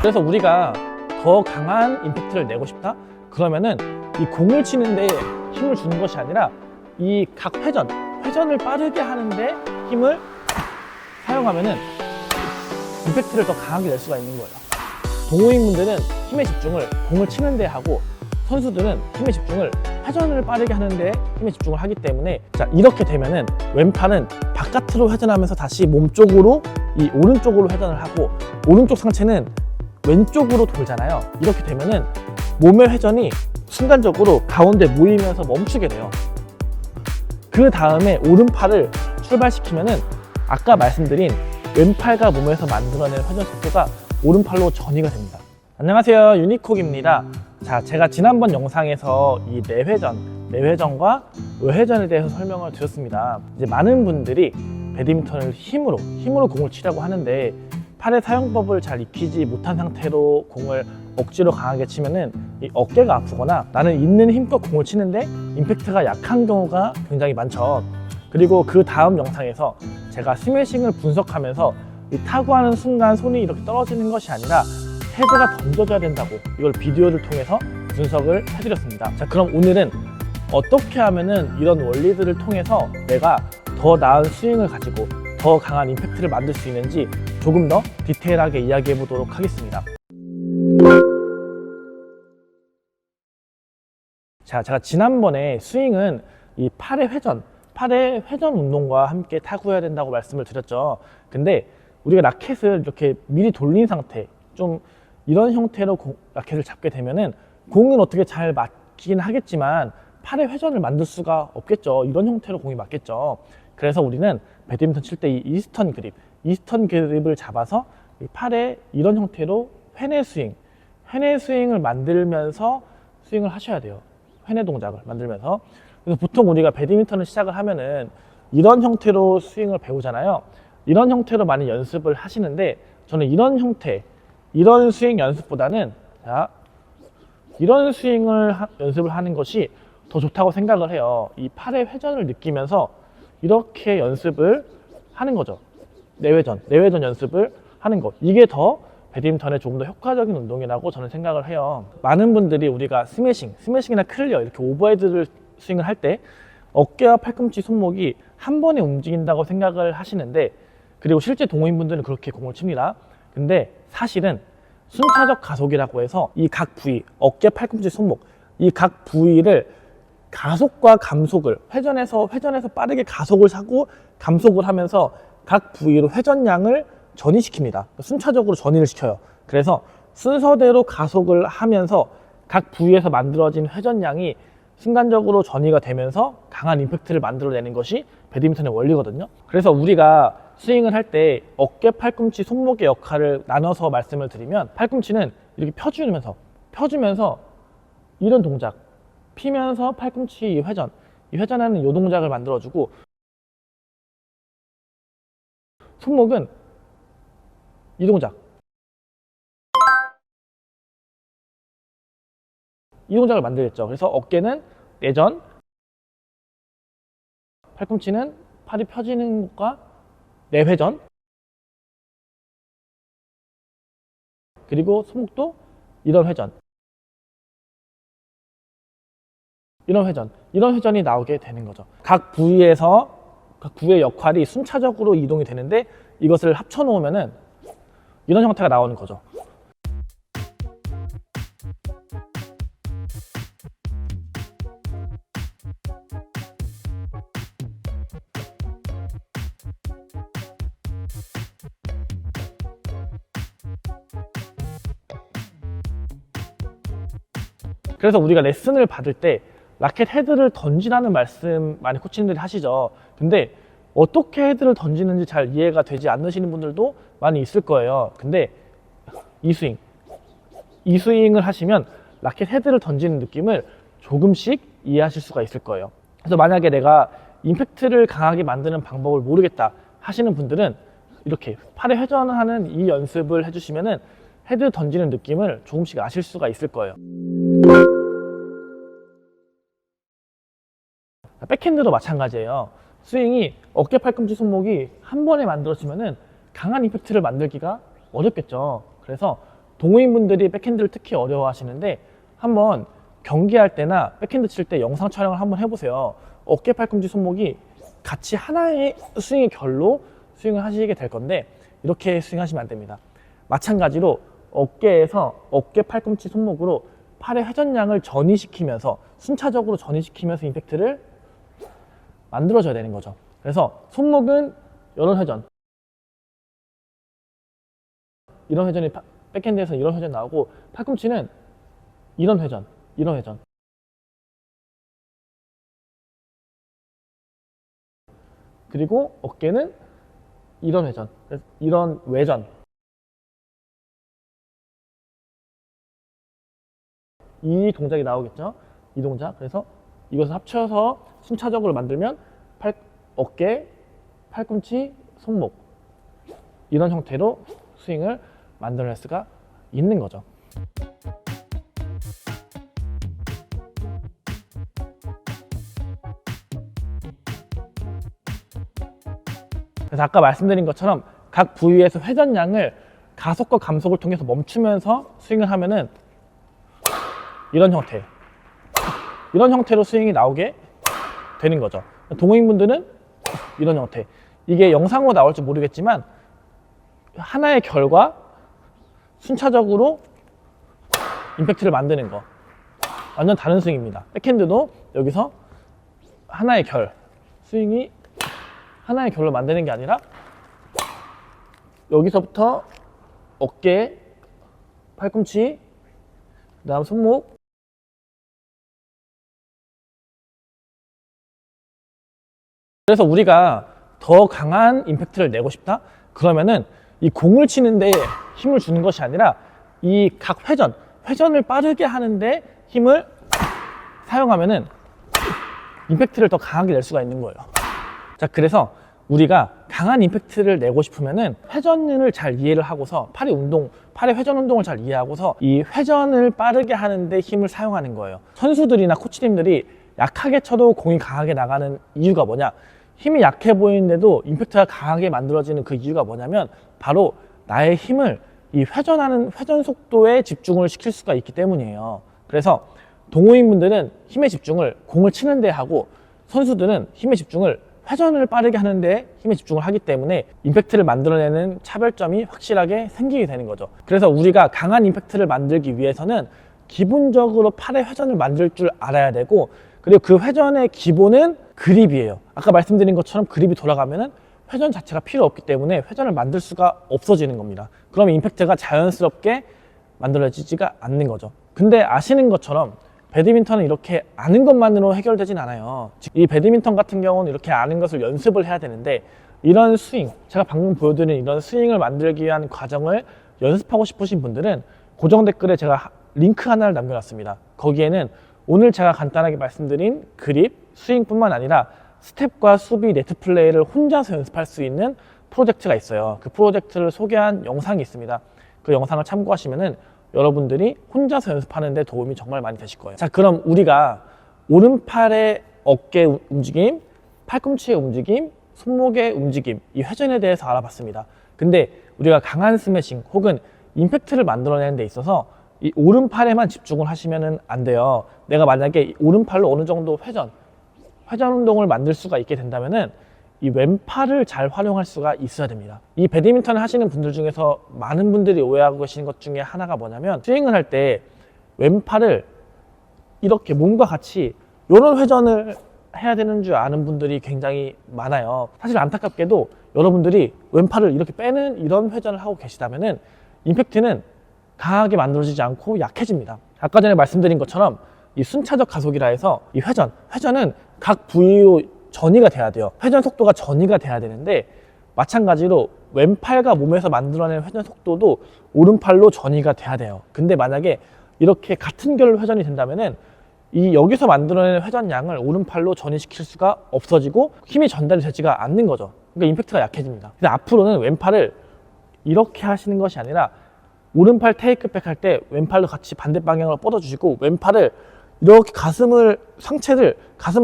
그래서 우리가 더 강한 임팩트를 내고 싶다? 그러면은 이 공을 치는데 힘을 주는 것이 아니라 이 각 회전을 빠르게 하는데 힘을 사용하면은 임팩트를 더 강하게 낼 수가 있는 거예요. 동호인분들은 힘의 집중을 공을 치는 데 하고, 선수들은 힘의 집중을 회전을 빠르게 하는데 힘의 집중을 하기 때문에, 자, 이렇게 되면은 왼팔은 바깥으로 회전하면서 다시 몸쪽으로, 이 오른쪽으로 회전을 하고, 오른쪽 상체는 왼쪽으로 돌잖아요. 이렇게 되면은 몸의 회전이 순간적으로 가운데 모이면서 멈추게 돼요. 그 다음에 오른팔을 출발시키면은 아까 말씀드린 왼팔과 몸에서 만들어낸 회전 속도가 오른팔로 전이가 됩니다. 안녕하세요, 유니콕입니다. 자, 제가 지난번 영상에서 이 내회전과 외회전에 대해서 설명을 드렸습니다. 이제 많은 분들이 배드민턴을 힘으로 공을 치려고 하는데, 팔의 사용법을 잘 익히지 못한 상태로 공을 억지로 강하게 치면은 이 어깨가 아프거나, 나는 있는 힘껏 공을 치는데 임팩트가 약한 경우가 굉장히 많죠. 그리고 그 다음 영상에서 제가 스매싱을 분석하면서 이 타구하는 순간 손이 이렇게 떨어지는 것이 아니라 헤드가 던져져야 된다고, 이걸 비디오를 통해서 분석을 해드렸습니다. 자, 그럼 오늘은 어떻게 하면은 이런 원리들을 통해서 내가 더 나은 스윙을 가지고 더 강한 임팩트를 만들 수 있는지 조금 더 디테일하게 이야기해 보도록 하겠습니다. 자, 제가 지난번에 스윙은 이 팔의 회전 운동과 함께 타구해야 된다고 말씀을 드렸죠. 근데 우리가 라켓을 이렇게 미리 돌린 상태, 좀 이런 형태로 라켓을 잡게 되면은 공은 어떻게 잘 맞긴 하겠지만 팔의 회전을 만들 수가 없겠죠. 이런 형태로 공이 맞겠죠. 그래서 우리는 배드민턴 칠 때 이 이스턴 그립을 잡아서 이 팔에 이런 형태로 회내 스윙을 만들면서 스윙을 하셔야 돼요. 회내 동작을 만들면서. 그래서 보통 우리가 배드민턴을 시작을 하면은 이런 형태로 스윙을 배우잖아요. 이런 형태로 많이 연습을 하시는데, 저는 이런 스윙 연습보다는, 자, 이런 스윙을 연습을 하는 것이 더 좋다고 생각을 해요. 이 팔의 회전을 느끼면서 이렇게 연습을 하는 거죠. 내회전 연습을 하는 것. 이게 더 배드민턴에 조금 더 효과적인 운동이라고 저는 생각을 해요. 많은 분들이 우리가 스매싱이나 클리어, 이렇게 오버헤드를 스윙을 할 때 어깨와 팔꿈치, 손목이 한 번에 움직인다고 생각을 하시는데, 그리고 실제 동호인분들은 그렇게 공을 칩니다. 근데 사실은 순차적 가속이라고 해서 이 각 부위, 어깨, 팔꿈치, 손목, 이 각 부위를 가속과 감속을, 회전에서 빠르게 가속을 하고 감속을 하면서 각 부위로 회전량을 전이시킵니다. 순차적으로 전이를 시켜요. 그래서 순서대로 가속을 하면서 각 부위에서 만들어진 회전량이 순간적으로 전이가 되면서 강한 임팩트를 만들어내는 것이 배드민턴의 원리거든요. 그래서 우리가 스윙을 할 때 어깨, 팔꿈치, 손목의 역할을 나눠서 말씀을 드리면, 팔꿈치는 이렇게 펴주면서 이런 동작, 피면서 팔꿈치 회전하는 이 동작을 만들어주고, 손목은 이 동작을 만들겠죠. 그래서 어깨는 내전, 팔꿈치는 팔이 펴지는 것과 내회전, 그리고 손목도 이런 회전이 나오게 되는 거죠. 각 부위의 역할이 순차적으로 이동이 되는데, 이것을 합쳐 놓으면은 이런 형태가 나오는 거죠. 그래서 우리가 레슨을 받을 때 라켓 헤드를 던지라는 말씀 많이 코치님들이 하시죠. 근데 어떻게 헤드를 던지는지 잘 이해가 되지 않으시는 분들도 많이 있을 거예요. 근데 이 스윙을 하시면 라켓 헤드를 던지는 느낌을 조금씩 이해하실 수가 있을 거예요. 그래서 만약에 내가 임팩트를 강하게 만드는 방법을 모르겠다 하시는 분들은 이렇게 팔에 회전하는 이 연습을 해주시면은 헤드 던지는 느낌을 조금씩 아실 수가 있을 거예요. 백핸드도 마찬가지예요. 스윙이 어깨, 팔꿈치, 손목이 한 번에 만들어지면은 강한 임팩트를 만들기가 어렵겠죠. 그래서 동호인분들이 백핸드를 특히 어려워하시는데 한번 경기할 때나 백핸드 칠 때 영상 촬영을 한번 해보세요. 어깨, 팔꿈치, 손목이 같이 하나의 스윙의 결로 스윙을 하시게 될 건데 이렇게 스윙하시면 안 됩니다. 마찬가지로 어깨에서 어깨, 팔꿈치, 손목으로 팔의 회전량을 전이시키면서 순차적으로 전이시키면서 임팩트를 만들어줘야 되는 거죠. 그래서 손목은 이런 회전, 이런 회전이 백핸드에서 이런 회전 나오고 팔꿈치는 이런 회전, 이런 회전. 그리고 어깨는 이런 회전, 이런 외전. 이 동작이 나오겠죠? 이 동작. 그래서 이것을 합쳐서 순차적으로 만들면 어깨, 팔꿈치, 손목 이런 형태로 스윙을 만들어낼 수가 있는 거죠. 그래서 아까 말씀드린 것처럼 각 부위에서 회전량을 가속과 감속을 통해서 멈추면서 스윙을 하면은 이런 형태, 이런 형태로 스윙이 나오게 되는 거죠. 동호인분들은 이런 형태. 이게 영상으로 나올지 모르겠지만 하나의 결과 순차적으로 임팩트를 만드는 거 완전 다른 스윙입니다. 백핸드도 여기서 하나의 결, 스윙이 하나의 결로 만드는 게 아니라 여기서부터 어깨, 팔꿈치, 그 다음 손목, 그래서 우리가 더 강한 임팩트를 내고 싶다? 그러면은 이 공을 치는데 힘을 주는 것이 아니라 이 각 회전을 빠르게 하는데 힘을 사용하면은 임팩트를 더 강하게 낼 수가 있는 거예요. 자, 그래서 우리가 강한 임팩트를 내고 싶으면은 회전을 잘 이해를 하고서 팔의 회전 운동을 잘 이해하고서 이 회전을 빠르게 하는데 힘을 사용하는 거예요. 선수들이나 코치님들이 약하게 쳐도 공이 강하게 나가는 이유가 뭐냐? 힘이 약해 보이는데도 임팩트가 강하게 만들어지는 그 이유가 뭐냐면 바로 나의 힘을 이 회전 속도에 집중을 시킬 수가 있기 때문이에요. 그래서 동호인분들은 힘의 집중을 공을 치는 데 하고 선수들은 힘의 집중을 회전을 빠르게 하는데 힘의 집중을 하기 때문에 임팩트를 만들어내는 차별점이 확실하게 생기게 되는 거죠. 그래서 우리가 강한 임팩트를 만들기 위해서는 기본적으로 팔의 회전을 만들 줄 알아야 되고 그리고 그 회전의 기본은 그립이에요. 아까 말씀드린 것처럼 그립이 돌아가면은 회전 자체가 필요 없기 때문에 회전을 만들 수가 없어지는 겁니다. 그러면 임팩트가 자연스럽게 만들어지지가 않는 거죠. 근데 아시는 것처럼 배드민턴은 이렇게 아는 것만으로 해결되진 않아요. 이 배드민턴 같은 경우는 이렇게 아는 것을 연습을 해야 되는데 이런 스윙, 제가 방금 보여드린 이런 스윙을 만들기 위한 과정을 연습하고 싶으신 분들은 고정 댓글에 제가 링크 하나를 남겨놨습니다. 거기에는 오늘 제가 간단하게 말씀드린 그립, 스윙뿐만 아니라 스텝과 수비, 네트 플레이를 혼자서 연습할 수 있는 프로젝트가 있어요. 그 프로젝트를 소개한 영상이 있습니다. 그 영상을 참고하시면은 여러분들이 혼자서 연습하는 데 도움이 정말 많이 되실 거예요. 자, 그럼 우리가 오른팔의 어깨 움직임, 팔꿈치의 움직임, 손목의 움직임, 이 회전에 대해서 알아봤습니다. 근데 우리가 강한 스매싱 혹은 임팩트를 만들어내는 데 있어서 이 오른팔에만 집중을 하시면 안 돼요. 내가 만약에 오른팔로 어느 정도 회전 운동을 만들 수가 있게 된다면은 이 왼팔을 잘 활용할 수가 있어야 됩니다. 이 배드민턴을 하시는 분들 중에서 많은 분들이 오해하고 계시는 것 중에 하나가 뭐냐면 스윙을 할 때 왼팔을 이렇게 몸과 같이 이런 회전을 해야 되는 줄 아는 분들이 굉장히 많아요. 사실 안타깝게도 여러분들이 왼팔을 이렇게 빼는 이런 회전을 하고 계시다면은 임팩트는 강하게 만들어지지 않고 약해집니다. 아까 전에 말씀드린 것처럼 이 순차적 가속이라 해서 이 회전은 각 부위로 전이가 돼야 돼요. 회전 속도가 전이가 돼야 되는데 마찬가지로 왼팔과 몸에서 만들어낸 회전 속도도 오른팔로 전이가 돼야 돼요. 근데 만약에 이렇게 같은 결 회전이 된다면은 이 여기서 만들어낸 회전량을 오른팔로 전이시킬 수가 없어지고 힘이 전달이 되지가 않는 거죠. 그러니까 임팩트가 약해집니다. 근데 앞으로는 왼팔을 이렇게 하시는 것이 아니라 오른팔 테이크백 할 때 왼팔로 같이 반대 방향으로 뻗어주시고 왼팔을 이렇게 가슴을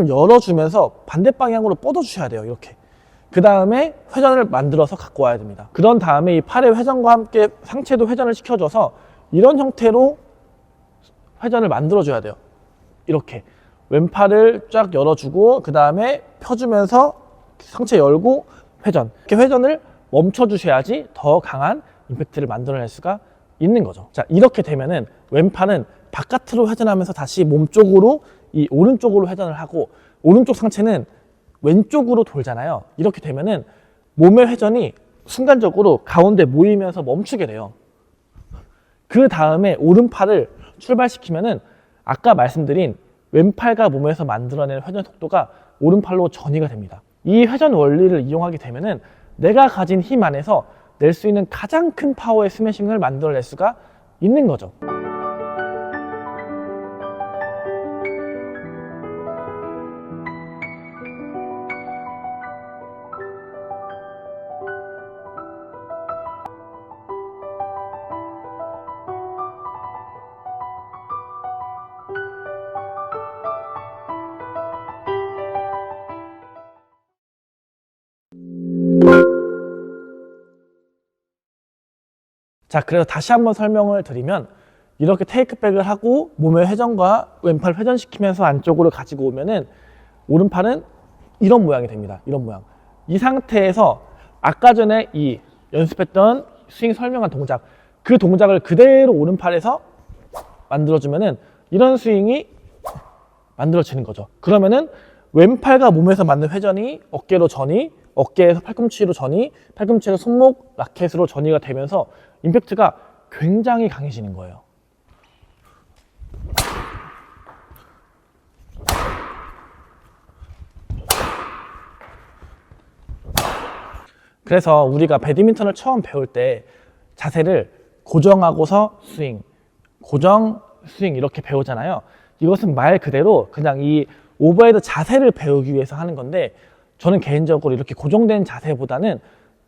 열어주면서 반대 방향으로 뻗어주셔야 돼요. 이렇게. 그 다음에 회전을 만들어서 갖고 와야 됩니다. 그런 다음에 이 팔의 회전과 함께 상체도 회전을 시켜줘서 이런 형태로 회전을 만들어줘야 돼요. 이렇게 왼팔을 쫙 열어주고 그 다음에 펴주면서 상체 열고 회전. 이렇게 회전을 멈춰주셔야지 더 강한 임팩트를 만들어낼 수가 있는 거죠. 자, 이렇게 되면은 왼팔은 바깥으로 회전하면서 다시 몸 쪽으로 이 오른쪽으로 회전을 하고 오른쪽 상체는 왼쪽으로 돌잖아요. 이렇게 되면은 몸의 회전이 순간적으로 가운데 모이면서 멈추게 돼요. 그 다음에 오른팔을 출발시키면은 아까 말씀드린 왼팔과 몸에서 만들어내는 회전 속도가 오른팔로 전이가 됩니다. 이 회전 원리를 이용하게 되면은 내가 가진 힘 안에서 낼 수 있는 가장 큰 파워의 스매싱을 만들어낼 수가 있는 거죠. 자, 그래서 다시 한번 설명을 드리면 이렇게 테이크백을 하고 몸의 회전과 왼팔 회전시키면서 안쪽으로 가지고 오면은 오른팔은 이런 모양이 됩니다. 이런 모양. 이 상태에서 아까 전에 이 연습했던 스윙 설명한 동작, 그 동작을 그대로 오른팔에서 만들어주면은 이런 스윙이 만들어지는 거죠. 그러면은 왼팔과 몸에서 맞는 회전이 어깨로 전이, 어깨에서 팔꿈치로 전이, 팔꿈치에서 손목, 라켓으로 전이가 되면서 임팩트가 굉장히 강해지는 거예요. 그래서 우리가 배드민턴을 처음 배울 때 자세를 고정하고서 스윙, 고정, 스윙 이렇게 배우잖아요. 이것은 말 그대로 그냥 이 오버헤드 자세를 배우기 위해서 하는 건데 저는 개인적으로 이렇게 고정된 자세보다는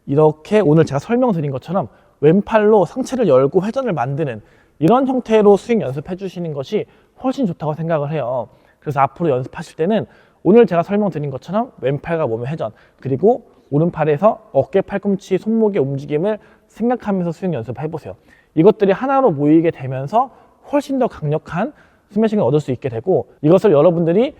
이렇게 오늘 제가 설명드린 것처럼 왼팔로 상체를 열고 회전을 만드는 이런 형태로 스윙 연습해 주시는 것이 훨씬 좋다고 생각을 해요. 그래서 앞으로 연습하실 때는 오늘 제가 설명드린 것처럼 왼팔과 몸의 회전, 그리고 오른팔에서 어깨, 팔꿈치, 손목의 움직임을 생각하면서 스윙 연습을 해보세요. 이것들이 하나로 모이게 되면서 훨씬 더 강력한 스매싱을 얻을 수 있게 되고, 이것을 여러분들이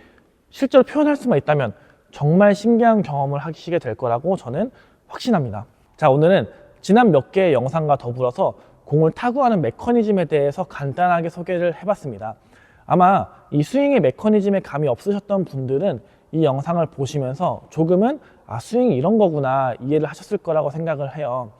실제로 표현할 수만 있다면 정말 신기한 경험을 하시게 될 거라고 저는 확신합니다. 자, 오늘은 지난 몇 개의 영상과 더불어서 공을 타구하는 메커니즘에 대해서 간단하게 소개를 해봤습니다. 아마 이 스윙의 메커니즘에 감이 없으셨던 분들은 이 영상을 보시면서 조금은 스윙이 이런 거구나 이해를 하셨을 거라고 생각을 해요.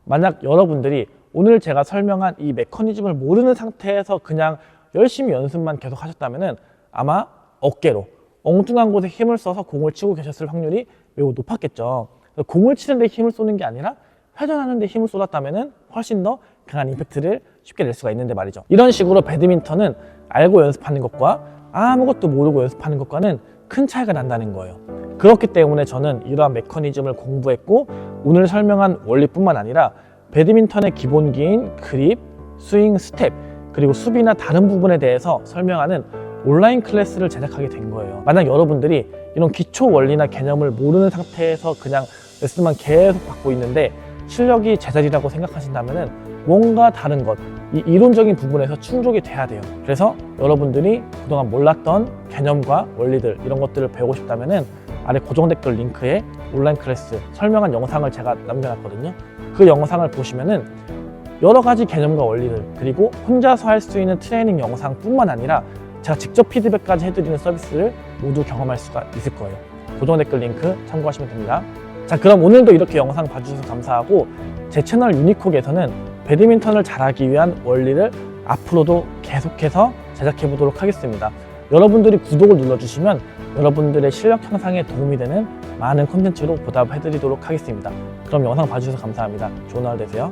만약 여러분들이 오늘 제가 설명한 이 메커니즘을 모르는 상태에서 그냥 열심히 연습만 계속 하셨다면 아마 어깨로 엉뚱한 곳에 힘을 써서 공을 치고 계셨을 확률이 매우 높았겠죠. 공을 치는 데 힘을 쏘는 게 아니라 회전하는 데 힘을 쏟았다면 훨씬 더 강한 임팩트를 쉽게 낼 수가 있는데 말이죠. 이런 식으로 배드민턴은 알고 연습하는 것과 아무것도 모르고 연습하는 것과는 큰 차이가 난다는 거예요. 그렇기 때문에 저는 이러한 메커니즘을 공부했고 오늘 설명한 원리뿐만 아니라 배드민턴의 기본기인 그립, 스윙, 스텝, 그리고 수비나 다른 부분에 대해서 설명하는 온라인 클래스를 제작하게 된 거예요. 만약 여러분들이 이런 기초 원리나 개념을 모르는 상태에서 그냥 레슨만 계속 받고 있는데 실력이 제자리라고 생각하신다면 뭔가 다른 것, 이 이론적인 부분에서 충족이 돼야 돼요. 그래서 여러분들이 그동안 몰랐던 개념과 원리들 이런 것들을 배우고 싶다면 아래 고정 댓글 링크에 온라인 클래스 설명한 영상을 제가 남겨놨거든요. 그 영상을 보시면은 여러 가지 개념과 원리들, 그리고 혼자서 할 수 있는 트레이닝 영상뿐만 아니라 제가 직접 피드백까지 해드리는 서비스를 모두 경험할 수가 있을 거예요. 고정 댓글 링크 참고하시면 됩니다. 자, 그럼 오늘도 이렇게 영상 봐주셔서 감사하고 제 채널 유니콕에서는 배드민턴을 잘하기 위한 원리를 앞으로도 계속해서 제작해 보도록 하겠습니다. 여러분들이 구독을 눌러주시면 여러분들의 실력 향상에 도움이 되는 많은 콘텐츠로 보답해 드리도록 하겠습니다. 그럼 영상 봐주셔서 감사합니다. 좋은 하루 되세요.